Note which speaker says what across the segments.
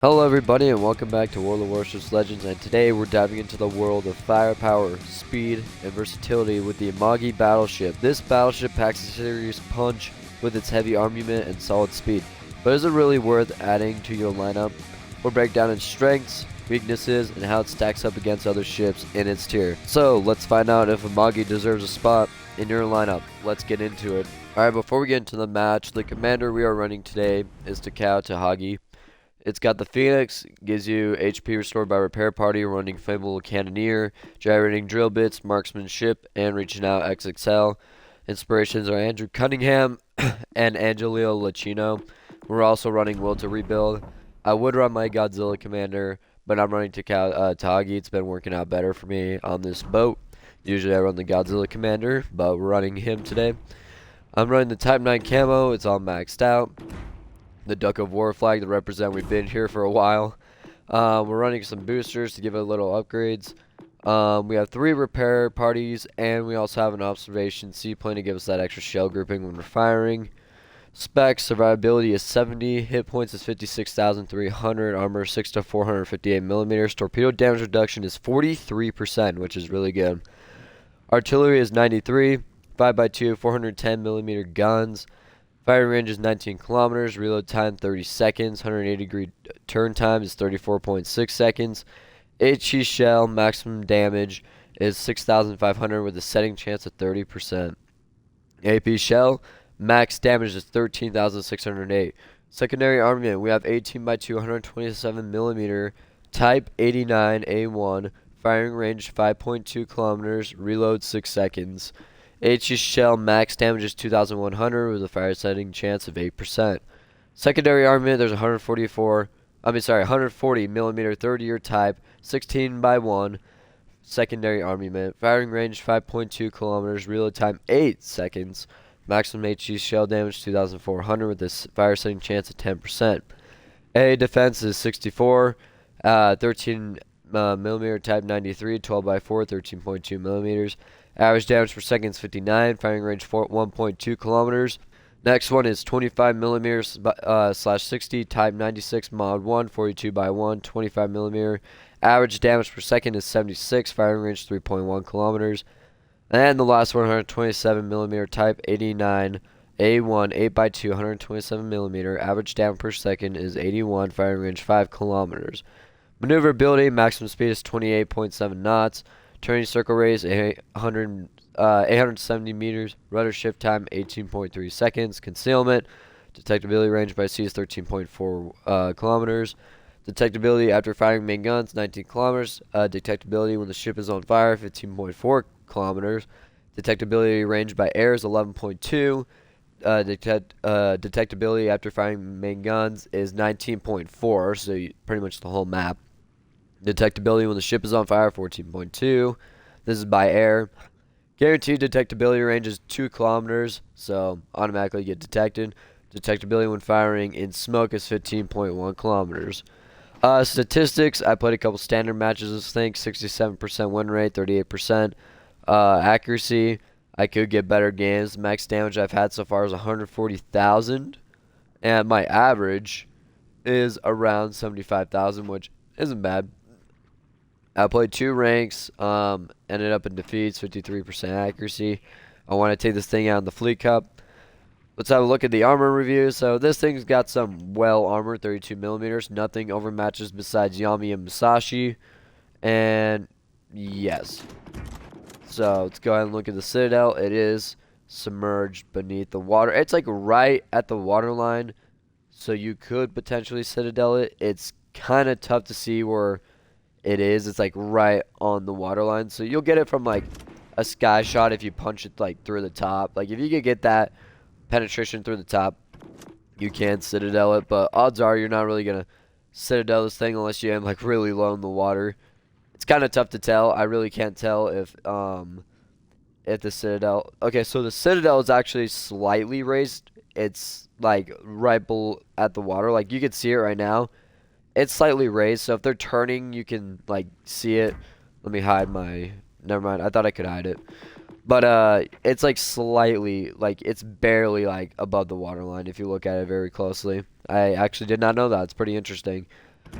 Speaker 1: Hello everybody and welcome back to World of Warships Legends, and today we're diving into the world of firepower, speed, and versatility with the Amagi battleship. This battleship packs a serious punch with its heavy armament and solid speed, but is it really worth adding to your lineup? We'll break down its strengths, weaknesses, and how it stacks up against other ships in its tier. So let's find out if Amagi deserves a spot in your lineup. Let's get into it. Alright, before we get into the match, the commander we are running today is Takao Tahagi. It's got the Phoenix, gives you HP restored by Repair Party, running Flammable Cannoneer, Gyrating Drill Bits, Marksmanship, and Reaching Out XXL. Inspirations are Andrew Cunningham and Angelio Lacino. We're also running Will to Rebuild. I would run my Godzilla Commander, but I'm running Takagi. It's been working out better for me on this boat. Usually I run the Godzilla Commander, but we're running him today. I'm running the Type 9 Camo. It's all maxed out. The Duck of War flag to represent we've been here for a while. We're running some boosters to give it a little upgrades. We have 3 repair parties, and we also have an observation seaplane to give us that extra shell grouping when we're firing. Specs: survivability is 70, hit points is 56,300, armor 6 to 458 millimeters. Torpedo damage reduction is 43%, which is really good. Artillery is 93, 5x2, 410 millimeter guns. Firing range is 19 kilometers, reload time 30 seconds, 180-degree turn time is 34.6 seconds. HE shell maximum damage is 6,500 with a setting chance of 30%. AP shell max damage is 13,608. Secondary armament, we have 18x2, 127 millimeter, Type 89 A1, firing range 5.2 kilometers, reload 6 seconds. HE shell max damage is 2,100 with a fire setting chance of 8%. Secondary armament, there's 140 millimeter 30-year Type 16x1 secondary armament. Firing range 5.2 kilometers, reload time 8 seconds. Maximum HE shell damage 2,400 with a fire setting chance of 10%. A defense is 64, 13 millimeter Type 93, 12x4, 13.2 millimeters. Average damage per second is 59. Firing range 1.2 kilometers. Next one is 25 millimeters slash 60 Type 96 Mod 1, 42x1, 25 millimeter. Average damage per second is 76. Firing range 3.1 kilometers. And the last one, 127 millimeter Type 89 A1, 8x2, 127 millimeter. Average damage per second is 81. Firing range 5 kilometers. Maneuverability, maximum speed is 28.7 knots. Turning circle radius 870 meters. Rudder shift time 18.3 seconds. Concealment. Detectability range by sea is 13.4 kilometers. Detectability after firing main guns 19 kilometers. Detectability when the ship is on fire 15.4 kilometers. Detectability range by air is 11.2. Detectability after firing main guns is 19.4, so pretty much the whole map. Detectability when the ship is on fire, 14.2. This is by air. Guaranteed detectability range is 2 kilometers, so automatically get detected. Detectability when firing in smoke is 15.1 kilometers. Statistics, I played a couple standard matches this thing, 67% win rate, 38%. Accuracy, I could get better games. Max damage I've had so far is 140,000, and my average is around 75,000, which isn't bad. I played 2 ranks, ended up in defeats, 53% accuracy. I want to take this thing out in the Fleet Cup. Let's have a look at the armor review. So this thing's got some well armor, 32 millimeters. Nothing overmatches besides Yami and Musashi. And yes. So let's go ahead and look at the Citadel. It is submerged beneath the water. It's like right at the waterline, so you could potentially Citadel it. It's kind of tough to see where it is. It's like right on the waterline, so you'll get it from like a sky shot if you punch it like through the top. Like if you could get that penetration through the top, you can Citadel it, but odds are you're not really gonna Citadel this thing unless you aim like really low in the water. It's kind of tough to tell. I really can't tell if the Citadel. Okay, so the Citadel is actually slightly raised. It's like right below at the water. Like you can see it right now. It's slightly raised, so if they're turning, you can like see it. Let me hide my. Never mind. I thought I could hide it, but it's like slightly, like it's barely like above the waterline if you look at it very closely. I actually did not know that. It's pretty interesting.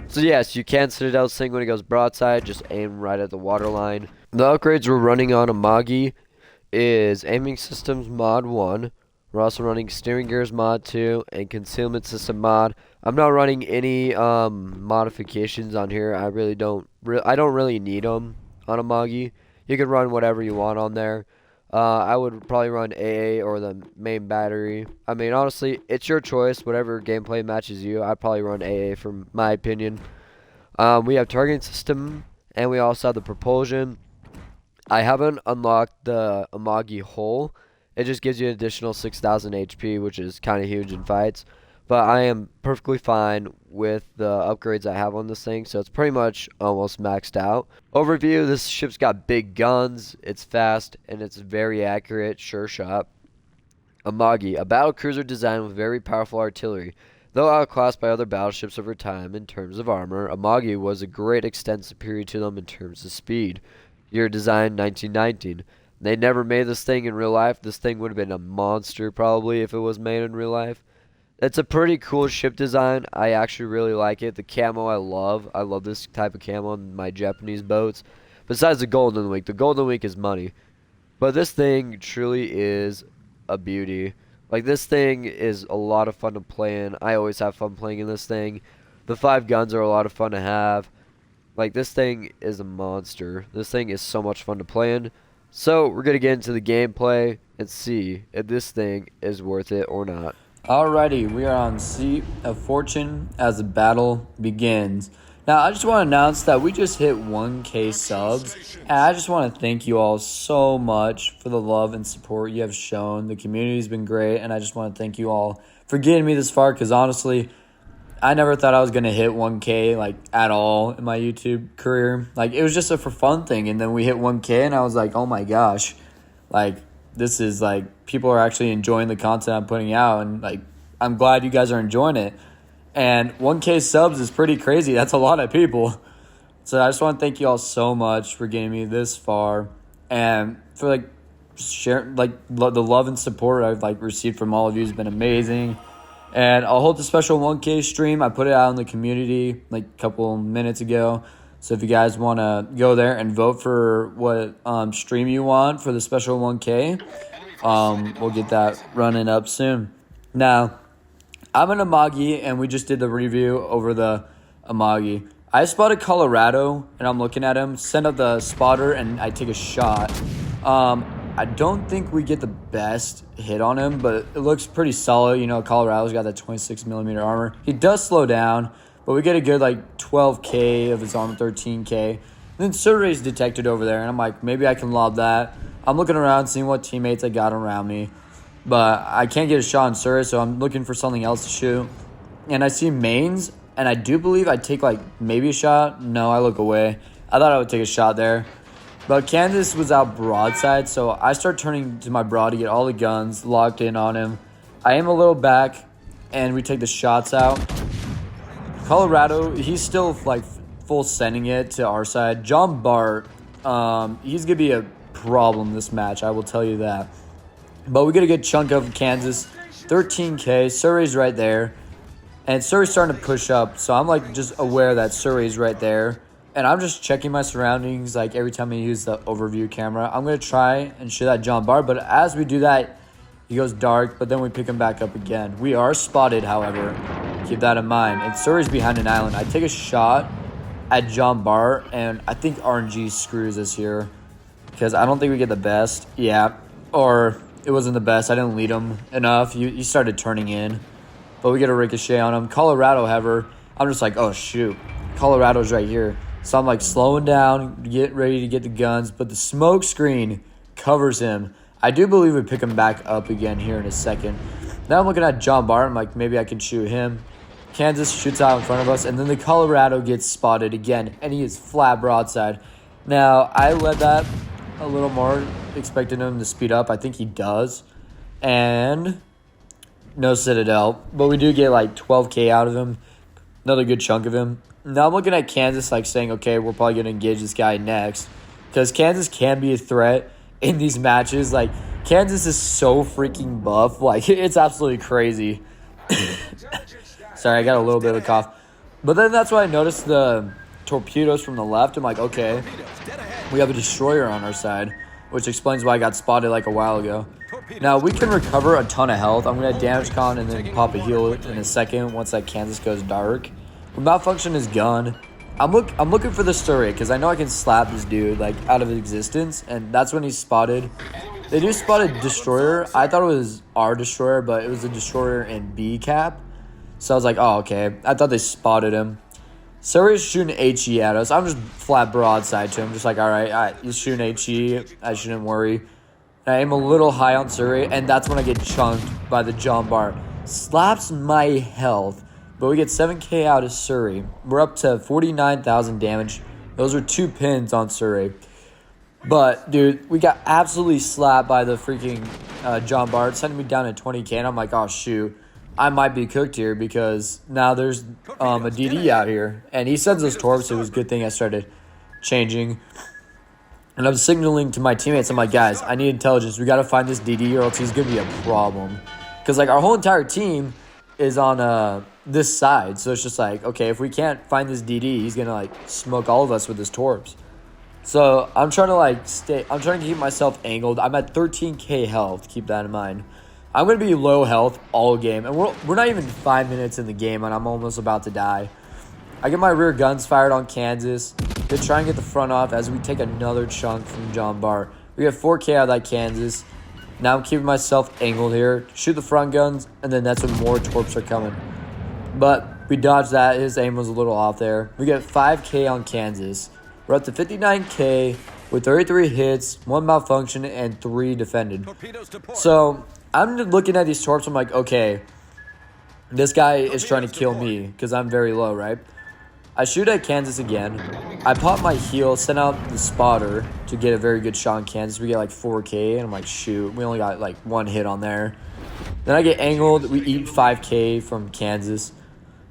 Speaker 1: So yes, you can Citadel sing when it goes broadside, just aim right at the waterline. The upgrades we're running on Amagi is Aiming Systems Mod 1. We're also running Steering Gears Mod 2 and Concealment System Mod. I'm not running any modifications on here. I don't really need them on Amagi. You can run whatever you want on there. I would probably run AA or the main battery. I mean, honestly, it's your choice. Whatever gameplay matches you, I'd probably run AA from my opinion. We have targeting system, and we also have the propulsion. I haven't unlocked the Amagi hull. It just gives you an additional 6,000 HP, which is kind of huge in fights. But I am perfectly fine with the upgrades I have on this thing, so it's pretty much almost maxed out. Overview, this ship's got big guns, it's fast, and it's very accurate, sure shot. Amagi, a battle cruiser designed with very powerful artillery. Though outclassed by other battleships over time in terms of armor, Amagi was a great extent superior to them in terms of speed. Year design 1919. They never made this thing in real life. This thing would have been a monster probably if it was made in real life. It's a pretty cool ship design. I actually really like it. The camo I love. I love this type of camo on my Japanese boats. Besides the Golden Week. The Golden Week is money. But this thing truly is a beauty. Like, this thing is a lot of fun to play in. I always have fun playing in this thing. The 5 guns are a lot of fun to have. Like, this thing is a monster. This thing is so much fun to play in. So, we're going to get into the gameplay and see if this thing is worth it or not.
Speaker 2: Alrighty, we are on Seat of Fortune as the battle begins. Now, I just want to announce that we just hit 1K subs, and I just want to thank you all so much for the love and support you have shown. The community's been great, and I just want to thank you all for getting me this far, because honestly, I never thought I was going to hit 1K, like, at all in my YouTube career. Like, it was just a for fun thing, and then we hit 1K, and I was like, oh my gosh, like, this is, like, people are actually enjoying the content I'm putting out, and, like, I'm glad you guys are enjoying it. And 1K subs is pretty crazy. That's a lot of people. So I just want to thank you all so much for getting me this far, and for, like, sharing, like, the love and support I've, like, received from all of you has been amazing. And I'll hold the special 1K stream. I put it out in the community, like, a couple minutes ago. So if you guys want to go there and vote for what stream you want for the special 1K, we'll get that running up soon. Now, I'm an Amagi, and we just did the review over the Amagi. I spotted Colorado, and I'm looking at him, send up the spotter, and I take a shot. I don't think we get the best hit on him, but it looks pretty solid. You know, Colorado's got that 26mm armor. He does slow down, but we get a good, like, 12K of his armor, 13K. Then Surrey's detected over there, and I'm like, maybe I can lob that. I'm looking around, seeing what teammates I got around me. But I can't get a shot on Surrey, so I'm looking for something else to shoot. And I see mains, and I do believe I take, like, maybe a shot. No, I look away. I thought I would take a shot there. But Kansas was out broadside, so I start turning to my broad to get all the guns locked in on him. I aim a little back, and we take the shots out. Colorado, he's still, like, full sending it to our side. John Bart, he's going to be a problem this match, I will tell you that. But we get a good chunk of Kansas, 13K. Surrey's right there, and Surrey's starting to push up, so I'm, like, just aware that Surrey's right there. And I'm just checking my surroundings, like, every time I use the overview camera. I'm going to try and shoot that John Bart, but as we do that, he goes dark, but then we pick him back up again. We are spotted, however. Keep that in mind. And Surrey's behind an island. I take a shot at John Bart, and I think RNG screws us here because I don't think we get the best. Yeah, or it wasn't the best. I didn't lead him enough. He started turning in, but we get a ricochet on him. Colorado, however, I'm just like, oh, shoot. Colorado's right here. So I'm, like, slowing down, get ready to get the guns, but the smoke screen covers him. I do believe we pick him back up again here in a second. Now I'm looking at John Bart. I'm like, maybe I can shoot him. Kansas shoots out in front of us, and then the Colorado gets spotted again, and he is flat broadside. Now, I led that a little more, expecting him to speed up. I think he does. And no Citadel, but we do get, like, 12K out of him. Another good chunk of him. Now I'm looking at Kansas, like, saying, okay, we're probably going to engage this guy next. Because Kansas can be a threat in these matches. Like, Kansas is so freaking buff. Like, it's absolutely crazy. Sorry, I got a little bit of a cough. But then that's when I noticed the torpedoes from the left. I'm like, okay, we have a destroyer on our side, which explains why I got spotted like a while ago. Now, we can recover a ton of health. I'm going to damage con and then pop a heal in a second once that Kansas goes dark. We malfunction his gun. I'm looking for the story because I know I can slap this dude like out of existence, and that's when he's spotted. They do spot a destroyer. I thought it was our destroyer, but it was a destroyer in B cap. So I was like, oh, okay. I thought they spotted him. Surrey's shooting HE at us. I'm just flat broadside to him. Just like, all right, he's shooting HE. I shouldn't worry. And I aim a little high on Surrey, and that's when I get chunked by the John Bar. Slaps my health, but we get 7k out of Surrey. We're up to 49,000 damage. Those are 2 pins on Surrey. But, dude, we got absolutely slapped by the freaking John Bart, sending me down to 20k, and I'm like, oh, shoot. I might be cooked here because now there's a DD out here. And he sends us torps, so it was a good thing I started changing. And I'm signaling to my teammates, I'm like, guys, I need intelligence. We got to find this DD or else he's going to be a problem. Because, like, our whole entire team is on this side. So it's just like, okay, if we can't find this DD, he's going to, like, smoke all of us with his torps. So I'm trying to keep myself angled. I'm at 13k health. Keep that in mind. I'm going to be low health all game. And we're not even 5 minutes in the game, and I'm almost about to die. I get my rear guns fired on Kansas. They try and get the front off as we take another chunk from John Bart. We get 4k out of that Kansas. Now I'm keeping myself angled here. Shoot the front guns, and then that's when more torps are coming. But we dodged that. His aim was a little off there. We get 5k on Kansas. We're up to 59k with 33 hits, 1 malfunction, and 3 defended. So I'm looking at these torps. I'm like, okay, this guy is trying to kill me because I'm very low, right? I shoot at Kansas again. I pop my heal, send out the spotter to get a very good shot on Kansas. We get like 4k, and I'm like, shoot, we only got like 1 hit on there. Then I get angled. We eat 5k from Kansas.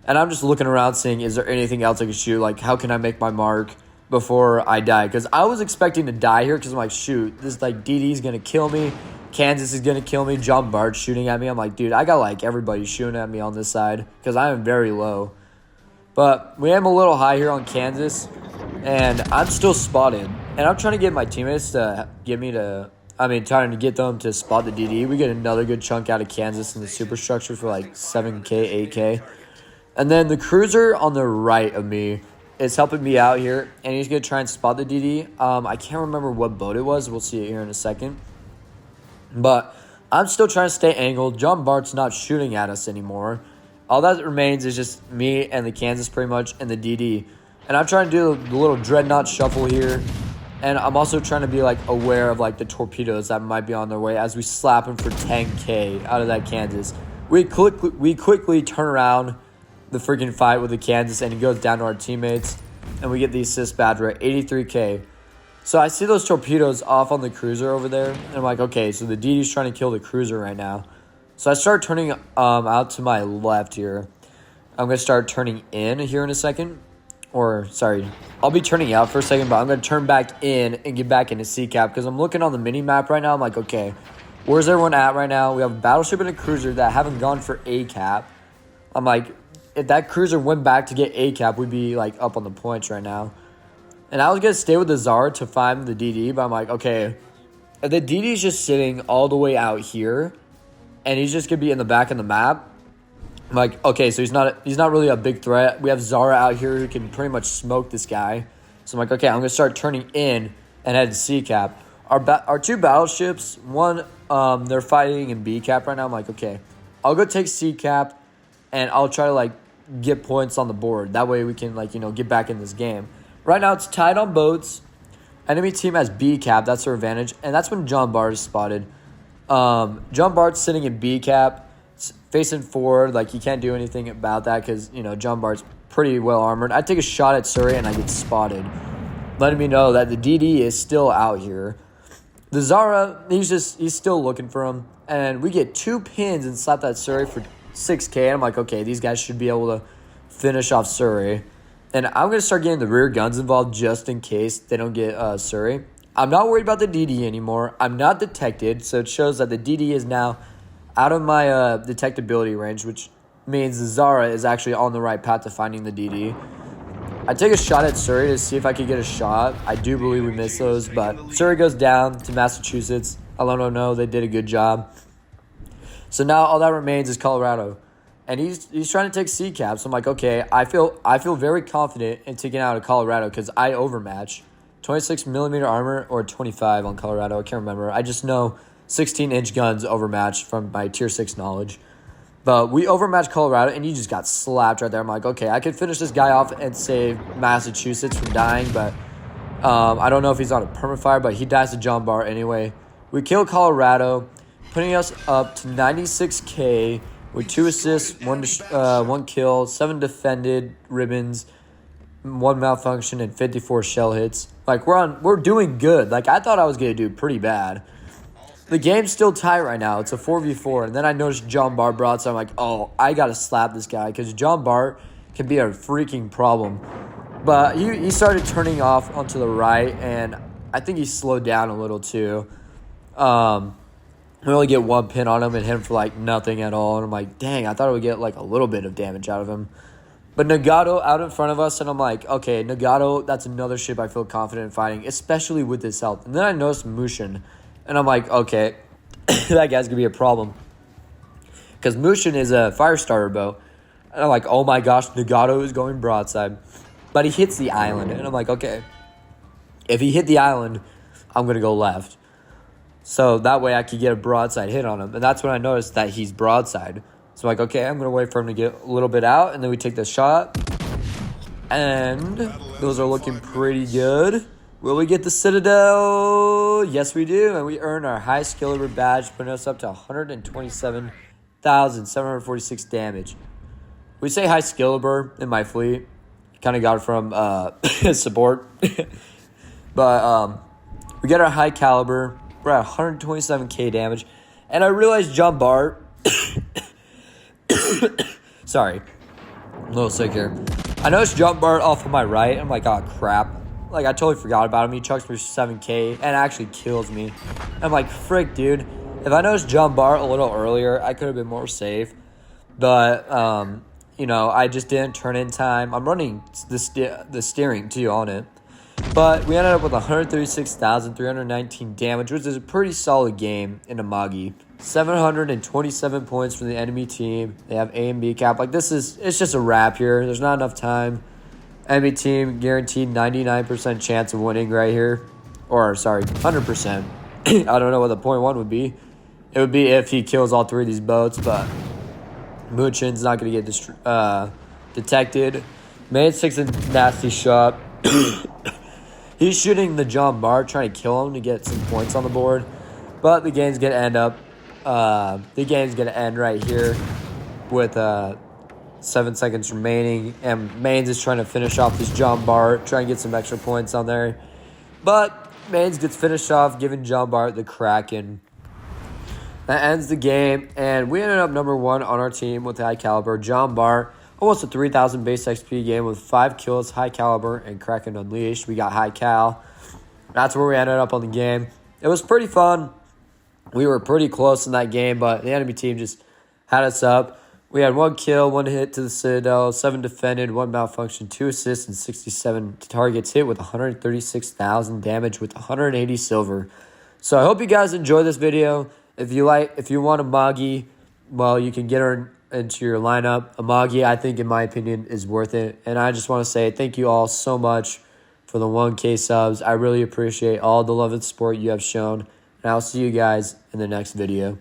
Speaker 2: And I'm just looking around seeing, is there anything else I can shoot? Like, how can I make my mark before I die? Because I was expecting to die here because I'm like, shoot, this like DD's going to kill me. Kansas is going to kill me. John Bart's shooting at me. I'm like, dude, I got like everybody shooting at me on this side because I am very low. But we am a little high here on Kansas, and I'm still spotted. And I'm trying to get my teammates to trying to get them to spot the DD. We get another good chunk out of Kansas in the superstructure for like 7k, 8k. And then the cruiser on the right of me is helping me out here, and he's going to try and spot the DD. I can't remember what boat it was. We'll see it here in a second. But I'm still trying to stay angled. John Bart's not shooting at us anymore. All that remains is just me and the Kansas pretty much and the DD. And I'm trying to do the little dreadnought shuffle here. And I'm also trying to be like aware of like the torpedoes that might be on their way as we slap them for 10k out of that Kansas. We quickly turn around the freaking fight with the Kansas, and it goes down to our teammates, and we get the assist badge. We're at 83k. So I see those torpedoes off on the cruiser over there, and I'm like, okay, so the DD's trying to kill the cruiser right now. So I start turning out to my left here. I'm going to start turning in here in a second. Or, sorry, I'll be turning out for a second, but I'm going to turn back in and get back into C-Cap because I'm looking on the mini-map right now. I'm like, okay, where's everyone at right now? We have a battleship and a cruiser that haven't gone for A-Cap. I'm like, if that cruiser went back to get A-Cap, we'd be, like, up on the points right now. And I was going to stay with the Zara to find the DD, but I'm like, okay, if the DD's just sitting all the way out here, and he's just going to be in the back of the map, I'm like, okay, so he's not really a big threat. We have Zara out here who can pretty much smoke this guy. So I'm like, okay, I'm going to start turning in and head to C-Cap. Our 2 battleships, one, they're fighting in B-Cap right now. I'm like, okay, I'll go take C-Cap, and I'll try to, like, get points on the board. That way we can, like, you know, get back in this game. Right now it's tied on boats. Enemy team has B-Cap. That's their advantage. And that's when John Bart is spotted. John Bart's sitting in B-Cap, facing forward. Like, he can't do anything about that because, you know, John Bart's pretty well armored. I take a shot at Surrey, and I get spotted, letting me know that the DD is still out here. The Zara, he's still looking for him. And we get 2 pins and slap that Surrey for 6k. And I'm like, okay, these guys should be able to finish off Surrey. And I'm going to start getting the rear guns involved just in case they don't get Surrey. I'm not worried about the DD anymore. I'm not detected, so it shows that the DD is now out of my detectability range, which means Zara is actually on the right path to finding the DD. I take a shot at Surrey to see if I could get a shot. I do believe we missed those, but Surrey goes down to Massachusetts. Alano, no, they did a good job. So now all that remains is Colorado. And he's trying to take C caps. I'm like, okay, I feel very confident in taking out of Colorado because I overmatch. 26 millimeter armor or 25 on Colorado. I can't remember. I just know 16-inch guns overmatched from my tier 6 knowledge. But we overmatched Colorado, and he just got slapped right there. I'm like, okay, I could finish this guy off and save Massachusetts from dying, but I don't know if he's on a permafire, but he dies to John Barr anyway. We kill Colorado, putting us up to 96K with 2 assists, 1 kill, 7 defended ribbons, 1 malfunction, and 54 shell hits. Like, we're doing good. Like, I thought I was going to do pretty bad. The game's still tight right now. It's a 4v4. And then I noticed John Bart brought, so I'm like, oh, I got to slap this guy because John Bart can be a freaking problem. But he started turning off onto the right, and I think he slowed down a little too. We only get 1 pin on him and hit him for like nothing at all. And I'm like, dang, I thought I would get like a little bit of damage out of him. But Nagato out in front of us, and I'm like, okay, Nagato, that's another ship I feel confident in fighting, especially with this health. And then I noticed Mushin. And I'm like, okay, that guy's going to be a problem. Because Mushin is a fire starter boat. And I'm like, oh my gosh, Nagato is going broadside. But he hits the island. And I'm like, okay, if he hit the island, I'm going to go left. So that way I could get a broadside hit on him. And that's when I noticed that he's broadside. So I'm like, okay, I'm going to wait for him to get a little bit out. And then we take the shot. And those are looking pretty good. Will we get the Citadel? Yes, we do. And we earn our high skill badge, putting us up to 127,746 damage. We say high skill in my fleet. Kind of got it from support. But we get our high caliber. We're at 127k damage. And I realized John Bart. Sorry. I'm a little sick here. I noticed John Bart off on my right. I'm like, oh, crap. Like, I totally forgot about him. He chucks me 7k and actually kills me. I'm like, frick, dude. If I noticed John Bart a little earlier, I could have been more safe. But, you know, I just didn't turn in time. I'm running the steering, too, on it. But we ended up with 136,319 damage, which is a pretty solid game in Amagi. 727 points from the enemy team. They have A and B cap. Like, it's just a wrap here. There's not enough time. Enemy team guaranteed 99% chance of winning right here. Or, sorry, 100%. I don't know what the point 1 would be. It would be if he kills all 3 of these boats, but Munchin's not going to get detected. Man takes a nasty shot. He's shooting the John Bart, trying to kill him to get some points on the board. But the game's going to end up. The game's going to end right here with 7 seconds remaining, and Maines is trying to finish off this John Bart, trying to get some extra points on there. But Maines gets finished off, giving John Bart the Kraken. That ends the game, and we ended up number 1 on our team with high caliber. John Bart, almost a 3,000 base XP game with 5 kills, high caliber, and Kraken Unleashed. We got high cal. That's where we ended up on the game. It was pretty fun. We were pretty close in that game, but the enemy team just had us up. We had 1 kill, 1 hit to the Citadel, 7 defended, 1 malfunction, 2 assists, and 67 targets hit with 136,000 damage with 180 silver. So I hope you guys enjoy this video. If you want Amagi, well, you can get her into your lineup. Amagi, I think, in my opinion, is worth it. And I just want to say thank you all so much for the 1K subs. I really appreciate all the love and support you have shown. And I'll see you guys in the next video.